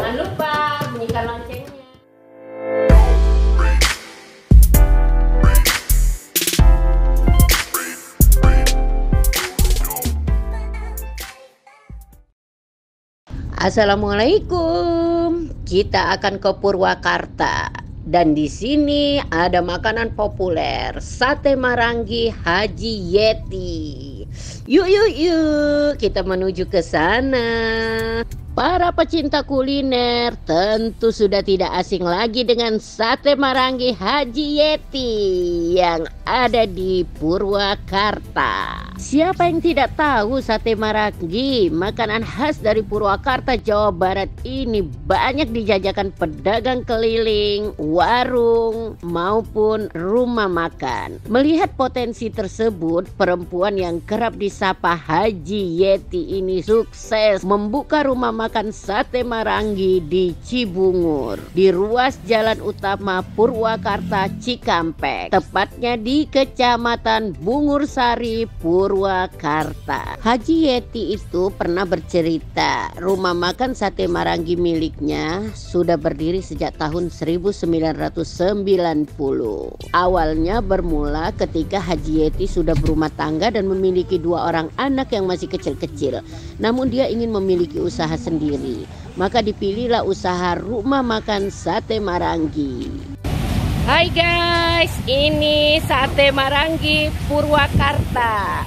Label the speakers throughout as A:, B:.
A: Jangan lupa bunyikan loncengnya. Assalamualaikum. Kita akan ke Purwakarta dan di sini ada makanan populer, sate Marangi Haji Yeti. Yuk, kita menuju ke sana. Para pecinta kuliner tentu sudah tidak asing lagi dengan sate Marangi Haji Yeti yang ada di Purwakarta. Siapa yang tidak tahu sate Marangi, makanan khas dari Purwakarta, Jawa Barat ini banyak dijajakan pedagang keliling, warung, maupun rumah makan. Melihat potensi tersebut, perempuan yang kerap disapa Haji Yeti ini sukses membuka rumah makan sate Marangi di Cibungur, di ruas jalan utama Purwakarta Cikampek, tepatnya di Kecamatan Bungur Sari, Purwakarta. Haji Yeti itu pernah bercerita rumah makan sate Marangi miliknya sudah berdiri sejak tahun 1990. Awalnya bermula ketika Haji Yeti sudah berumah tangga dan memiliki 2 orang anak yang masih kecil-kecil. Namun dia ingin memiliki usaha sendiri, maka dipilihlah usaha rumah makan sate Marangi. Hai guys, ini sate Marangi Purwakarta.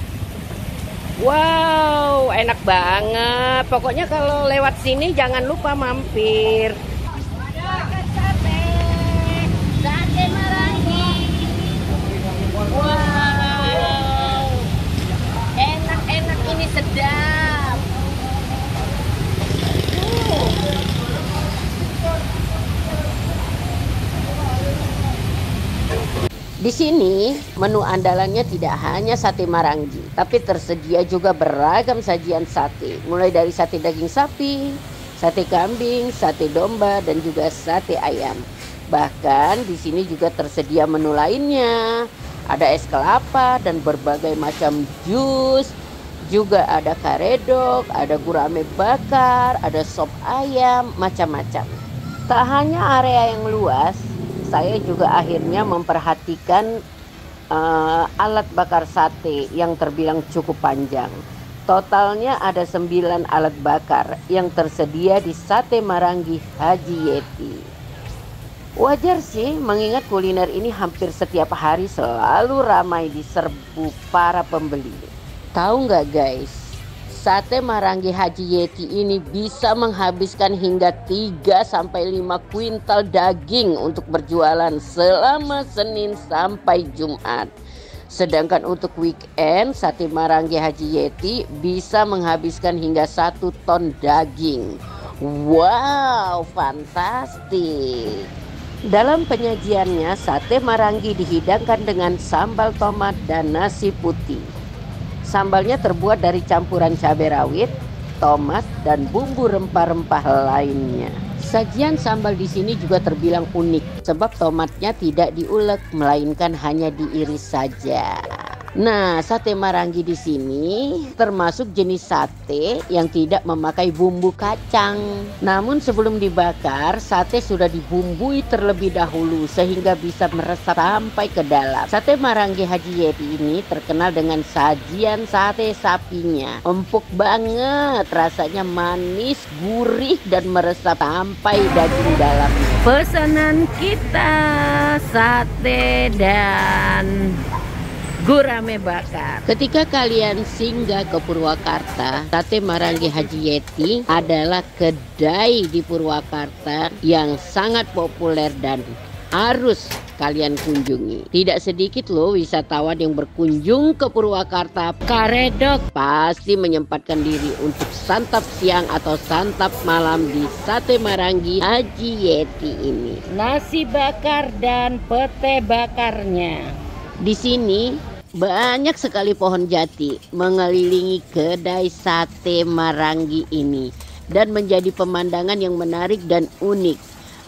A: Wow, enak banget. Pokoknya kalau lewat sini jangan lupa mampir. Sate Marangi. Wow, enak ini, sedap. Di sini menu andalannya tidak hanya sate Marangi, tapi tersedia juga beragam sajian sate, mulai dari sate daging sapi, sate kambing, sate domba, dan juga sate ayam. Bahkan di sini juga tersedia menu lainnya, ada es kelapa dan berbagai macam jus, juga ada karedok, ada gurame bakar, ada sop ayam, macam-macam. Tak hanya area yang luas, saya juga akhirnya memperhatikan alat bakar sate yang terbilang cukup panjang. Totalnya ada 9 alat bakar yang tersedia di sate Marangi Haji Yeti. Wajar sih, mengingat kuliner ini hampir setiap hari selalu ramai diserbu para pembeli. Tahu nggak guys, sate Marangi Haji Yeti ini bisa menghabiskan hingga 3-5 kuintal daging untuk berjualan selama Senin sampai Jumat. Sedangkan untuk weekend, sate Marangi Haji Yeti bisa menghabiskan hingga 1 ton daging. Wow, fantastik. Dalam penyajiannya, sate Marangi dihidangkan dengan sambal tomat dan nasi putih. Sambalnya terbuat dari campuran cabai rawit, tomat, dan bumbu rempah-rempah lainnya. Sajian sambal di sini juga terbilang unik sebab tomatnya tidak diulek melainkan hanya diiris saja. Nah, sate Marangi di sini termasuk jenis sate yang tidak memakai bumbu kacang. Namun sebelum dibakar, sate sudah dibumbui terlebih dahulu sehingga bisa meresap sampai ke dalam. Sate Marangi Haji Yeti ini terkenal dengan sajian sate sapinya. Empuk banget, rasanya manis, gurih, dan meresap sampai daging dalam. Pesanan kita sate dan gurame bakar. Ketika kalian singgah ke Purwakarta, sate Marangi Haji Yeti adalah kedai di Purwakarta yang sangat populer dan harus kalian kunjungi. Tidak sedikit loh wisatawan yang berkunjung ke Purwakarta. Karedok pasti menyempatkan diri untuk santap siang atau santap malam di sate Marangi Haji Yeti ini. Nasi bakar dan pete bakarnya. Di sini banyak sekali pohon jati mengelilingi kedai sate Marangi ini dan menjadi pemandangan yang menarik dan unik.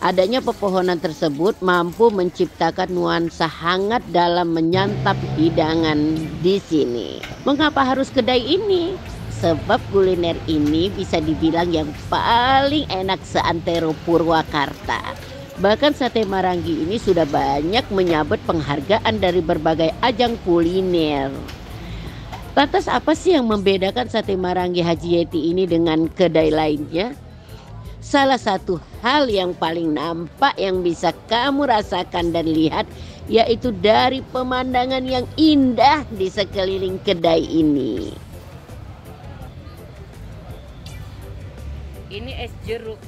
A: Adanya pepohonan tersebut mampu menciptakan nuansa hangat dalam menyantap hidangan di sini. Mengapa harus kedai ini? sebab kuliner ini bisa dibilang yang paling enak seantero Purwakarta. Bahkan sate Marangi ini sudah banyak menyabet penghargaan dari berbagai ajang kuliner. Lantas apa sih yang membedakan sate Marangi Haji Yeti ini dengan kedai lainnya? Salah satu hal yang paling nampak yang bisa kamu rasakan dan lihat yaitu dari pemandangan yang indah di sekeliling kedai ini. Ini es jeruk.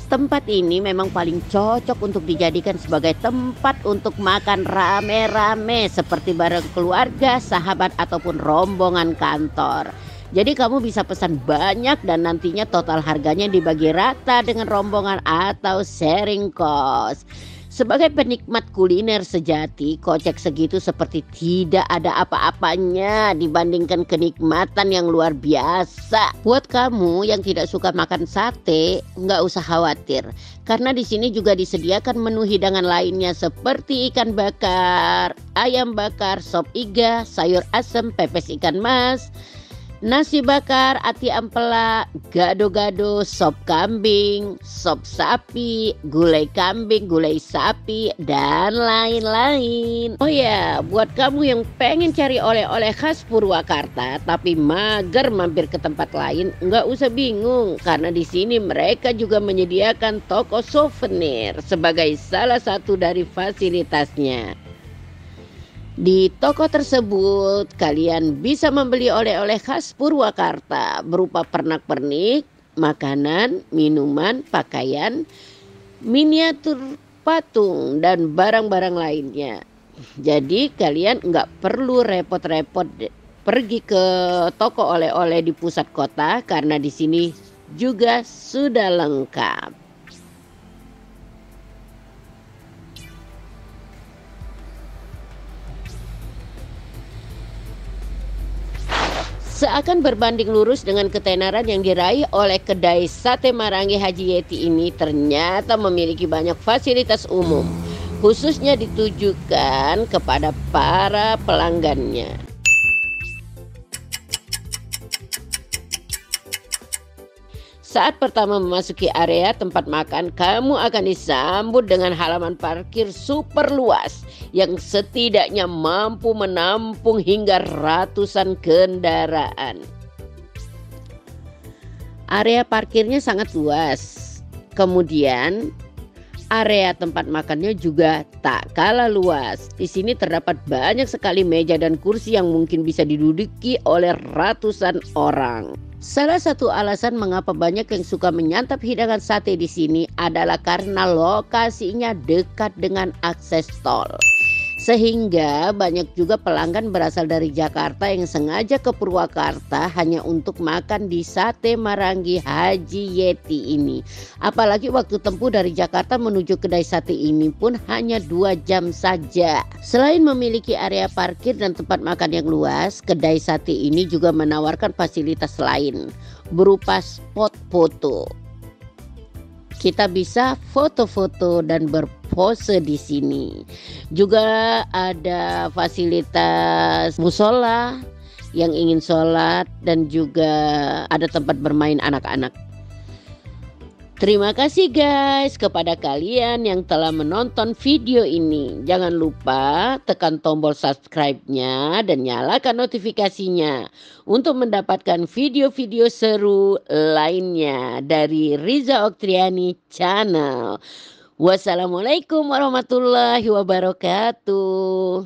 A: Tempat ini memang paling cocok untuk dijadikan sebagai tempat untuk makan rame-rame seperti bareng keluarga, sahabat ataupun rombongan kantor. Jadi kamu bisa pesan banyak dan nantinya total harganya dibagi rata dengan rombongan atau sharing cost. Sebagai penikmat kuliner sejati, kocek segitu seperti tidak ada apa-apanya dibandingkan kenikmatan yang luar biasa. Buat kamu yang tidak suka makan sate, nggak usah khawatir. Karena di sini juga disediakan menu hidangan lainnya seperti ikan bakar, ayam bakar, sop iga, sayur asem, pepes ikan mas, nasi bakar, ati ampela, gado-gado, sop kambing, sop sapi, gulai kambing, gulai sapi, dan lain-lain. Oh ya, buat kamu yang pengen cari oleh-oleh khas Purwakarta tapi mager mampir ke tempat lain, nggak usah bingung karena di sini mereka juga menyediakan toko souvenir sebagai salah satu dari fasilitasnya. Di toko tersebut kalian bisa membeli oleh-oleh khas Purwakarta berupa pernak-pernik, makanan, minuman, pakaian, miniatur patung, dan barang-barang lainnya. Jadi kalian nggak perlu repot-repot pergi ke toko oleh-oleh di pusat kota karena di sini juga sudah lengkap. Seakan berbanding lurus dengan ketenaran yang diraih oleh kedai sate Marangi Haji Yeti ini ternyata memiliki banyak fasilitas umum, khususnya ditujukan kepada para pelanggannya. Saat pertama memasuki area tempat makan, kamu akan disambut dengan halaman parkir super luas yang setidaknya mampu menampung hingga ratusan kendaraan. Area parkirnya sangat luas. Kemudian area tempat makannya juga tak kalah luas. Di sini terdapat banyak sekali meja dan kursi yang mungkin bisa diduduki oleh ratusan orang. Salah satu alasan mengapa banyak yang suka menyantap hidangan sate di sini adalah karena lokasinya dekat dengan akses tol. Sehingga banyak juga pelanggan berasal dari Jakarta yang sengaja ke Purwakarta hanya untuk makan di sate Marangi Haji Yeti ini. Apalagi waktu tempuh dari Jakarta menuju kedai sate ini pun hanya 2 jam saja. Selain memiliki area parkir dan tempat makan yang luas, kedai sate ini juga menawarkan fasilitas lain berupa spot foto. Kita bisa foto-foto dan berpose di sini. Juga ada fasilitas musola yang ingin sholat dan juga ada tempat bermain anak-anak. Terima kasih guys kepada kalian yang telah menonton video ini. Jangan lupa tekan tombol subscribe-nya dan nyalakan notifikasinya untuk mendapatkan video-video seru lainnya dari Riza Oktriani Channel. Wassalamualaikum warahmatullahi wabarakatuh.